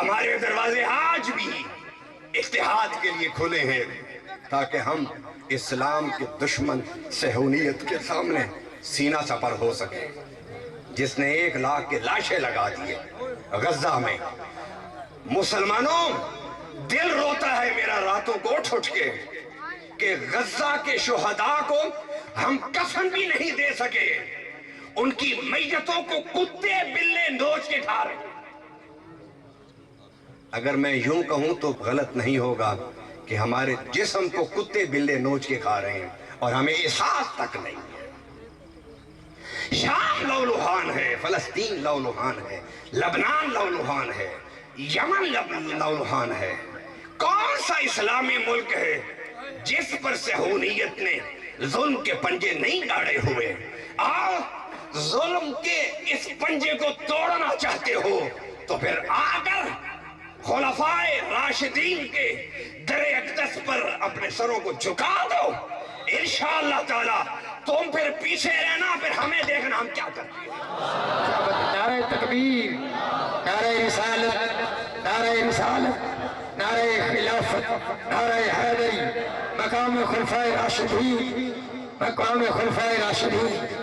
ہمارے دروازے آج بھی اتحاد کے لیے کھلے ہیں تاکہ ہم اسلام کے دشمن صہیونیت کے سامنے سینہ سپر ہو سکے، جس نے 1 لاکھ کے لاشیں لگا دیے غزہ میں۔ مسلمانوں، دل روتا ہے میرا راتوں کو اٹھ کے کہ غزہ کے شہداء کو ہم کفن بھی نہیں دے سکے، ان کی میتوں کو کتے بلے نوچ کے کھا رہے ہیں۔ اگر میں یوں کہوں تو غلط نہیں ہوگا کہ ہمارے جسم کو کتے بلے نوچ کے کھا رہے ہیں اور ہمیں احساس تک نہیں ہے۔ شام لہولہان ہے، فلسطین لہولہان ہے، لبنان لہولہان ہے، یمن لہولہان ہے۔ کون سا اسلامی ملک ہے جس پر صہیونیت نے ظلم کے پنجے نہیں گاڑے ہوئے؟ آؤ، ظلم کے اس پنجے کو توڑنا چاہتے ہو تو پھر آ کر خلفائے راشدین کے در اقدس پر اپنے سروں کو جھکا دو۔ انشاءاللہ تعالی تم پھر پیچھے رہنا، پھر ہمیں دیکھنا ہم کیا کرتے ہیں۔ نعرہ تکبیر، نعرہ رسالت، نعرہ رسالت، نعرہ خلافت، نعرہ حیدری، مقام خلفائے راشدین، مقام خلفائے راشدین۔